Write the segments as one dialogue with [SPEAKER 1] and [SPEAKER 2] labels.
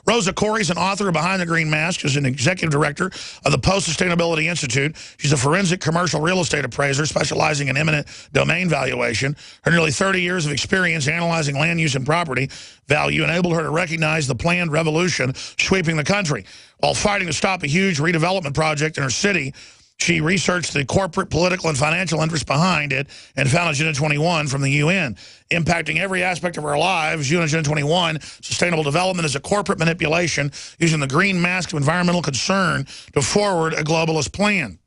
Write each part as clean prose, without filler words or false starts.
[SPEAKER 1] Rosa Corey is an author of Behind the Green Mask. She's an executive director of the Post-Sustainability Institute. She's a forensic commercial real estate appraiser specializing in eminent domain valuation. Her nearly 30 years of experience analyzing land use and property value enabled her to recognize the planned revolution sweeping the country. While fighting to stop a huge redevelopment project in her city, she researched the corporate, political, and financial interests behind it and found Agenda 21 from the UN. Impacting every aspect of our lives, UN Agenda 21, sustainable development, is a corporate manipulation using the green mask of environmental concern to forward a globalist plan.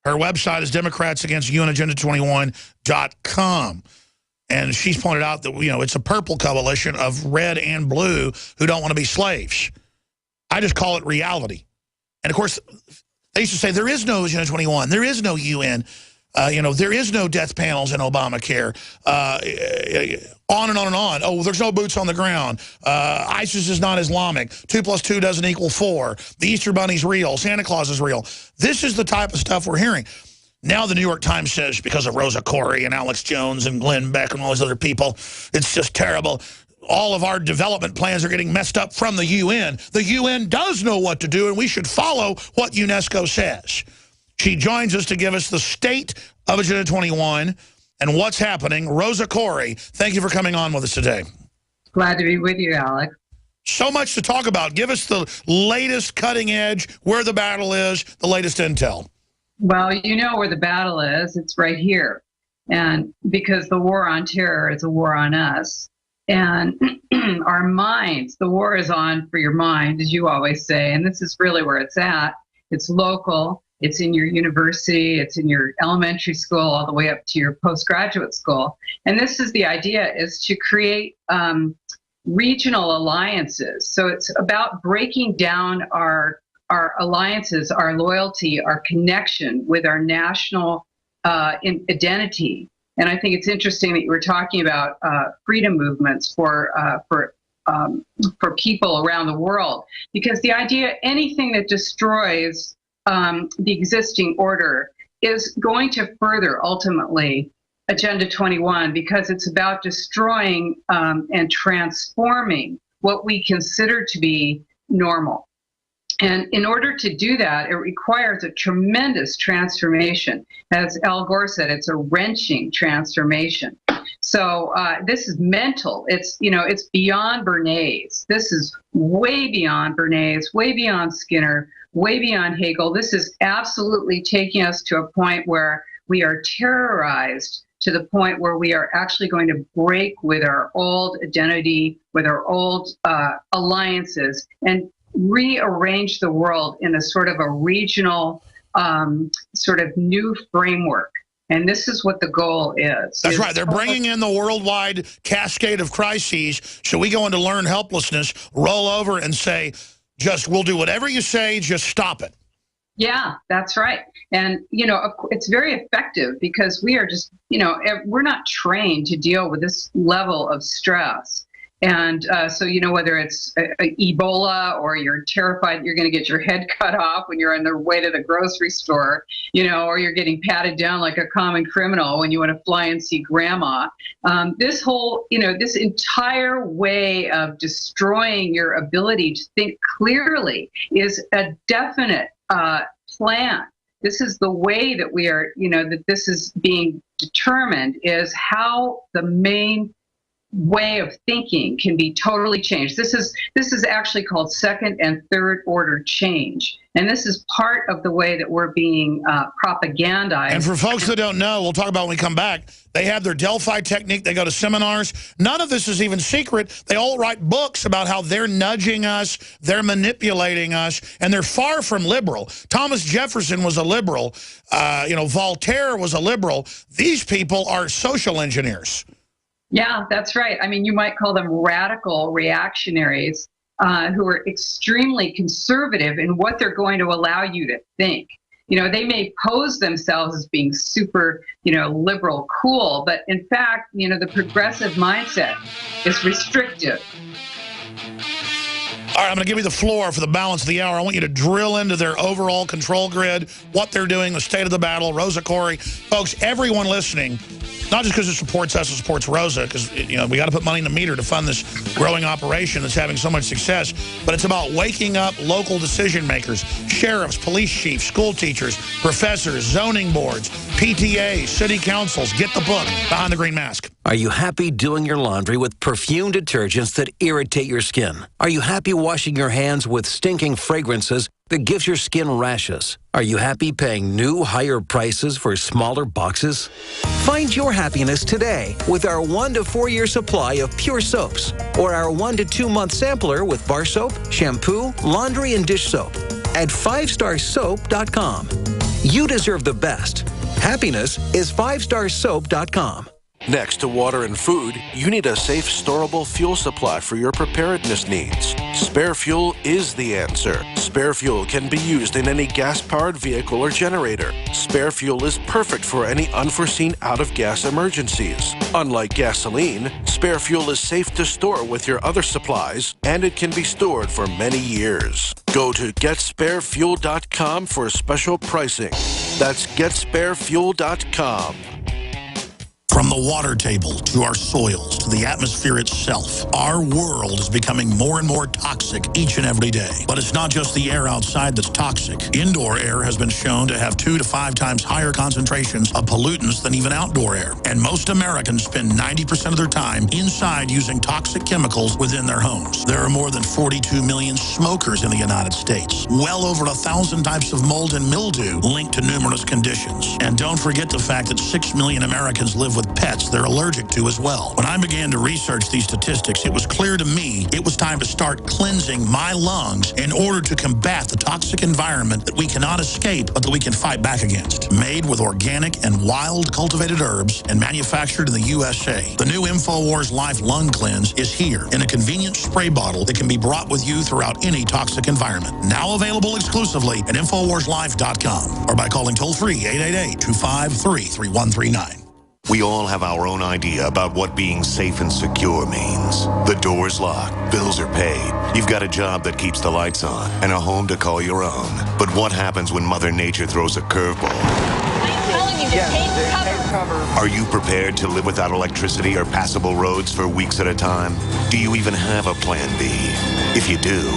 [SPEAKER 1] Her website is democratsagainst-unagenda21.com. And she's pointed out that, you know, it's a purple coalition of red and blue who don't want to be slaves. I just call it reality. And, of course, they used to say there is no Agenda 21, there is no UN, you know, there is no death panels in Obamacare, on and on and on. Oh, there's no boots on the ground. ISIS is not Islamic. 2 + 2 doesn't equal 4. The Easter Bunny's real. Santa Claus is real. This is the type of stuff we're hearing. Now the New York Times says because of Rosa Corey and Alex Jones and Glenn Beck and all these other people, it's just terrible. All of our development plans are getting messed up from the UN. The UN does know what to do, and we should follow what UNESCO says. She joins us to give us the state of Agenda 21 and what's happening. Rosa Corey, thank you for coming on with us today.
[SPEAKER 2] Glad to be with you, Alex.
[SPEAKER 1] So much to talk about. Give us the latest cutting edge, where the battle is, the latest intel.
[SPEAKER 2] Well, you know where the battle is. It's right here. And because the war on terror is a war on us. And our minds, the war is on for your mind, as you always say, and this is really where it's at. It's local, it's in your university, it's in your elementary school, all the way up to your postgraduate school. And this is the idea, is to create regional alliances. So it's about breaking down our alliances, our loyalty, our connection with our national identity. And I think it's interesting that you were talking about freedom movements for people around the world, because the idea, anything that destroys the existing order is going to further ultimately Agenda 21, because it's about destroying and transforming what we consider to be normal. And in order to do that, it requires a tremendous transformation. As Al Gore said, it's a wrenching transformation. So this is mental. It's, you know, it's beyond Bernays. This is way beyond Bernays, way beyond Skinner, way beyond Hegel. This is absolutely taking us to a point where we are terrorized, to the point where we are actually going to break with our old identity, with our old alliances, and rearrange the world in a sort of a regional, sort of new framework. And this is what the goal is.
[SPEAKER 1] That's right. They're bringing in the worldwide cascade of crises. So we go into learned helplessness, roll over and say, just, we'll do whatever you say, just stop it.
[SPEAKER 2] Yeah, that's right. And, you know, it's very effective because we are just, you know, we're not trained to deal with this level of stress. And so, you know, whether it's Ebola, or you're terrified you're going to get your head cut off when you're on the way to the grocery store, you know, or you're getting patted down like a common criminal when you want to fly and see grandma. This whole, you know, this entire way of destroying your ability to think clearly is a definite plan. This is the way that we are, you know, that this is being determined, is how the main way of thinking can be totally changed. This is actually called second and third order change. And this is part of the way that we're being propagandized.
[SPEAKER 1] And for folks that don't know, we'll talk about when we come back, they have their Delphi technique. They go to seminars. None of this is even secret. They all write books about how they're nudging us, they're manipulating us, and they're far from liberal. Thomas Jefferson was a liberal. You know, Voltaire was a liberal. These people are social engineers.
[SPEAKER 2] Yeah, that's right. I mean, you might call them radical reactionaries who are extremely conservative in what they're going to allow you to think. You know, they may pose themselves as being super, you know, liberal, cool, but in fact, you know, the progressive mindset is restrictive.
[SPEAKER 1] All right, I'm going to give you the floor for the balance of the hour. I want you to drill into their overall control grid, what they're doing, the state of the battle. Rosa Corey. Folks, everyone listening, Not just because it supports us, it supports Rosa, because we got to put money in the meter to fund this growing operation that's having so much success. But it's about waking up local decision makers, sheriffs, police chiefs, school teachers, professors, zoning boards, PTAs, city councils. Get the book, Behind the Green Mask.
[SPEAKER 3] Are you happy doing your laundry with perfume detergents that irritate your skin? Are you happy washing your hands with stinking fragrances that gives your skin rashes? Are you happy paying new, higher prices for smaller boxes? Find your happiness today with our 1 to 4 year supply of pure soaps, or our 1 to 2 month sampler with bar soap, shampoo, laundry, and dish soap at 5starsoap.com. You deserve the best. Happiness is 5starsoap.com.
[SPEAKER 4] Next to water and food, you need a safe, storable fuel supply for your preparedness needs. Spare Fuel is the answer. Spare Fuel can be used in any gas-powered vehicle or generator. Spare Fuel is perfect for any unforeseen out-of-gas emergencies. Unlike gasoline, Spare Fuel is safe to store with your other supplies, and it can be stored for many years. Go to GetSpareFuel.com for special pricing. That's GetSpareFuel.com.
[SPEAKER 1] From the water table to our soils to the atmosphere itself, our world is becoming more and more toxic each and every day. But it's not just the air outside that's toxic. Indoor air has been shown to have 2 to 5 times higher concentrations of pollutants than even outdoor air. And most Americans spend 90% of their time inside using toxic chemicals within their homes. There are more than 42 million smokers in the United States. Well over 1,000 types of mold and mildew linked to numerous conditions. And don't forget the fact that 6 million Americans live with pets they're allergic to as well. When I began to research these statistics, it was clear to me it was time to start cleansing my lungs in order to combat the toxic environment that we cannot escape, but that we can fight back against. Made with organic and wild cultivated herbs and manufactured in the USA, the new InfoWars Life Lung Cleanse is here in a convenient spray bottle that can be brought with you throughout any toxic environment. Now available exclusively at InfoWarsLife.com or by calling toll-free 888-253-3139.
[SPEAKER 5] We all have our own idea about what being safe and secure means. The door's locked, bills are paid, you've got a job that keeps the lights on, and a home to call your own. But what happens when Mother Nature throws a curveball?
[SPEAKER 6] I'm telling you to take cover.
[SPEAKER 5] Are you prepared to live without electricity or passable roads for weeks at a time? Do you even have a plan B? If you do,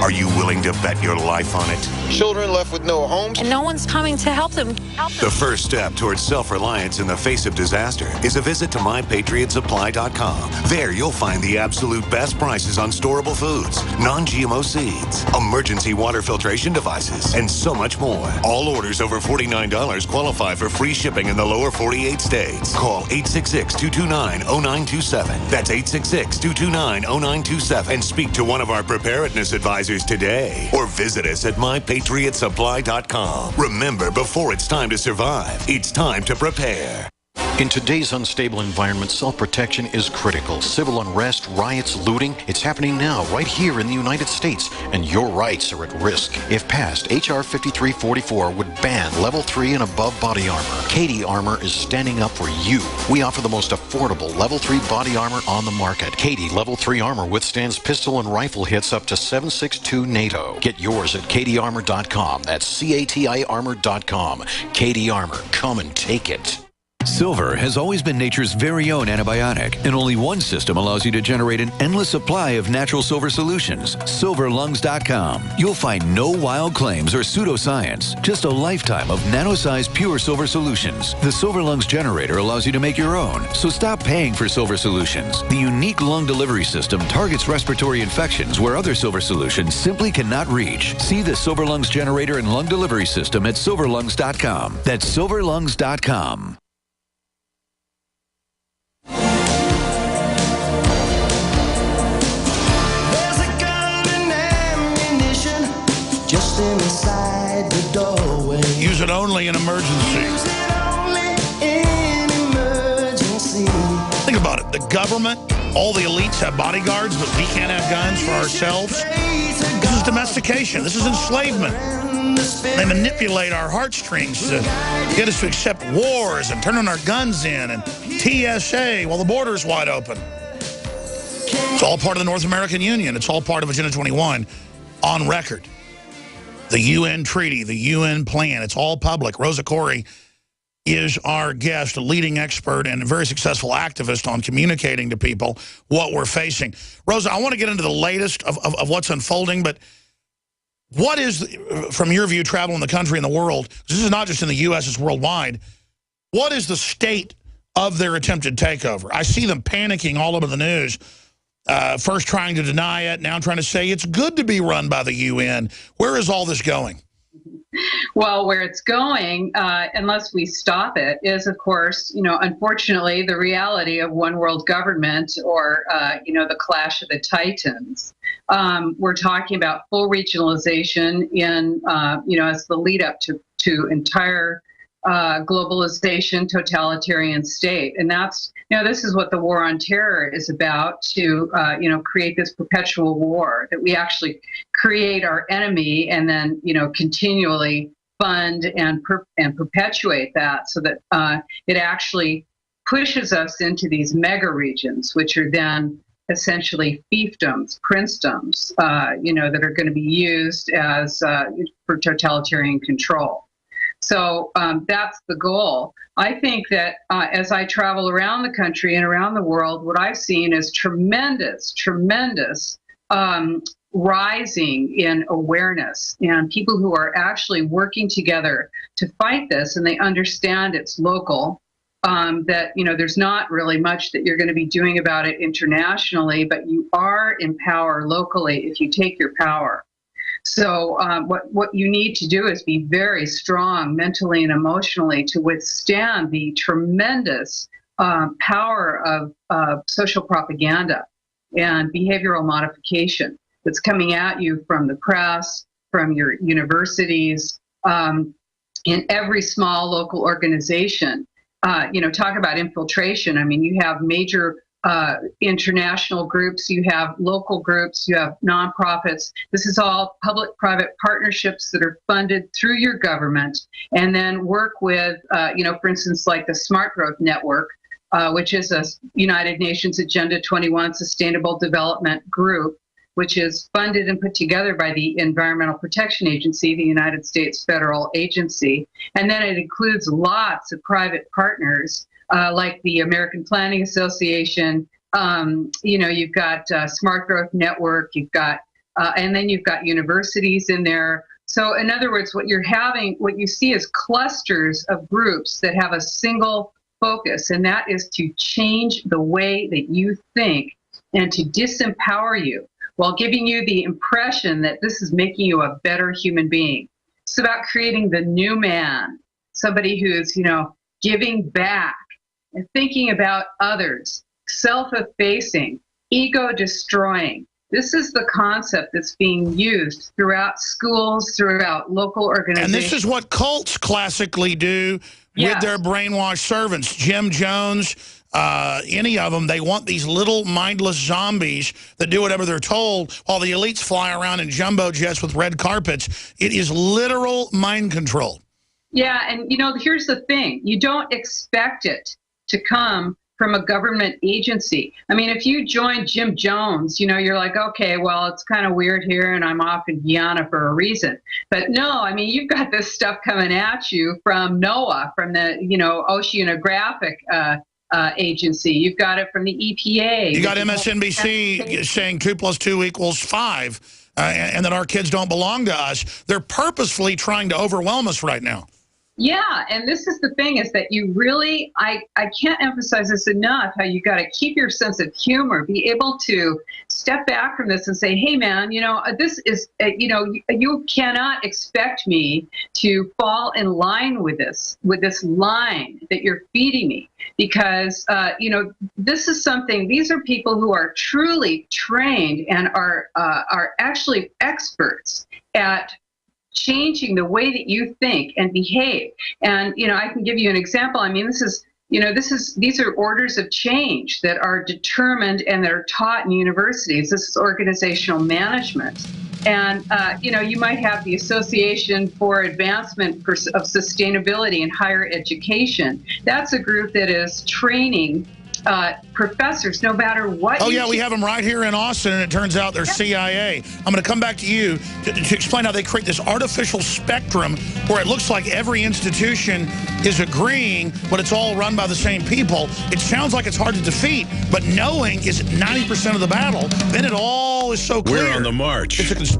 [SPEAKER 5] are you willing to bet your life on it?
[SPEAKER 7] Children left with no homes.
[SPEAKER 6] And no one's coming to help them.
[SPEAKER 5] The first step towards self-reliance in the face of disaster is a visit to MyPatriotSupply.com. There you'll find the absolute best prices on storable foods, non-GMO seeds, emergency water filtration devices, and so much more. All orders over $49 qualify for free shipping in the lower 48 states. Call 866-229-0927. That's 866-229-0927 and speak to one of our preparedness advisors today, or visit us at MyPatriotSupply.com. Remember, before it's time to survive, it's time to prepare.
[SPEAKER 8] In today's unstable environment, self-protection is critical. Civil unrest, riots, looting, it's happening now right here in the United States, and your rights are at risk. If passed, H.R. 5344 would ban Level 3 and above body armor. Katie Armor is standing up for you. We offer the most affordable Level 3 body armor on the market. Katie Level 3 armor withstands pistol and rifle hits up to 7.62 NATO. Get yours at KatieArmor.com. That's C-A-T-I Armor.com. Katie Armor, come and take it.
[SPEAKER 9] Silver has always been nature's very own antibiotic, and only one system allows you to generate an endless supply of natural silver solutions. SilverLungs.com. You'll find no wild claims or pseudoscience, just a lifetime of nano-sized pure silver solutions. The Silver Lungs generator allows you to make your own, so stop paying for silver solutions. The unique lung delivery system targets respiratory infections where other silver solutions simply cannot reach. See the Silver Lungs generator and lung delivery system at SilverLungs.com. That's SilverLungs.com.
[SPEAKER 10] Just inside the doorway.
[SPEAKER 1] Use it only in emergency.
[SPEAKER 10] Use it only in emergency.
[SPEAKER 1] Think about it. The government, all the elites have bodyguards, but we can't have guns for ourselves. This is domestication. This is enslavement. They manipulate our heartstrings to get us to accept wars and turn our guns in and TSA while the border's wide open. It's all part of the North American Union. It's all part of Agenda 21 on record. The UN treaty, the UN plan, it's all public. Rosa Koire is our guest, a leading expert and a very successful activist on communicating to people what we're facing. Rosa, I want to get into the latest of what's unfolding, but what is, from your view, traveling the country and the world, this is not just in the U.S., it's worldwide, what is the state of their attempted takeover? I see them panicking all over the news, first trying to deny it, now trying to say it's good to be run by the UN. Where is all this going?
[SPEAKER 2] Well, where it's going, unless we stop it, is, of course, unfortunately, the reality of one world government, or, the clash of the titans. We're talking about full regionalization in, as the lead up to entire globalization, totalitarian state. And that's, this is what the war on terror is about, to, create this perpetual war, that we actually create our enemy and then, continually fund and perpetuate that, so that it actually pushes us into these mega regions, which are then essentially fiefdoms, princedoms, that are going to be used as for totalitarian control. So that's the goal. I think that as I travel around the country and around the world, what I've seen is tremendous rising in awareness, and people who are actually working together to fight this, and they understand it's local, that, there's not really much that you're going to be doing about it internationally, but you are in power locally if you take your power. So what you need to do is be very strong mentally and emotionally to withstand the tremendous power of social propaganda and behavioral modification that's coming at you from the press, from your universities, in every small local organization. Talk about infiltration. I mean, you have major international groups, you have local groups, you have nonprofits. This is all public-private partnerships that are funded through your government, and then work with, for instance, like the Smart Growth Network, which is a United Nations Agenda 21 Sustainable Development Group, which is funded and put together by the Environmental Protection Agency, the United States federal agency. And then it includes lots of private partners, like the American Planning Association. You've got Smart Growth Network, you've got, and then you've got universities in there. So in other words, what you see is clusters of groups that have a single focus, and that is to change the way that you think and to disempower you, while giving you the impression that this is making you a better human being. It's about creating the new man, somebody who's, giving back and thinking about others, self-effacing, ego-destroying. This is the concept that's being used throughout schools, throughout local organizations.
[SPEAKER 1] And this is what cults classically do with their brainwashed servants. Jim Jones, any of them, they want these little mindless zombies that do whatever they're told, while the elites fly around in jumbo jets with red carpets. It is literal mind control.
[SPEAKER 2] Yeah, and here's the thing. You don't expect it to come from a government agency. I mean, if you join Jim Jones, you're like, okay, well, it's kind of weird here and I'm off in Guyana for a reason. But no, I mean, you've got this stuff coming at you from NOAA, from the, oceanographic agency. You've got it from the EPA. You got
[SPEAKER 1] MSNBC saying 2 + 2 = 5, and that our kids don't belong to us. They're purposefully trying to overwhelm us right now.
[SPEAKER 2] Yeah, and this is the thing, is that you really, I can't emphasize this enough, how you got to keep your sense of humor, be able to step back from this and say, hey man, this is, you cannot expect me to fall in line with this line that you're feeding me, because, this is something, these are people who are truly trained and are actually experts at changing the way that you think and behave. And, I can give you an example. I mean, these are orders of change that are determined and that are taught in universities. This is organizational management. And, you might have the Association for Advancement of Sustainability in Higher Education. That's a group that is training professors, no matter what.
[SPEAKER 1] Oh, yeah, we have them right here in Austin, and it turns out they're CIA. I'm going to come back to you to explain how they create this artificial spectrum where it looks like every institution is agreeing, but it's all run by the same people. It sounds like it's hard to defeat, but knowing is 90% of the battle. Then it all is so clear.
[SPEAKER 11] We're on the march.
[SPEAKER 1] It's a conspiracy.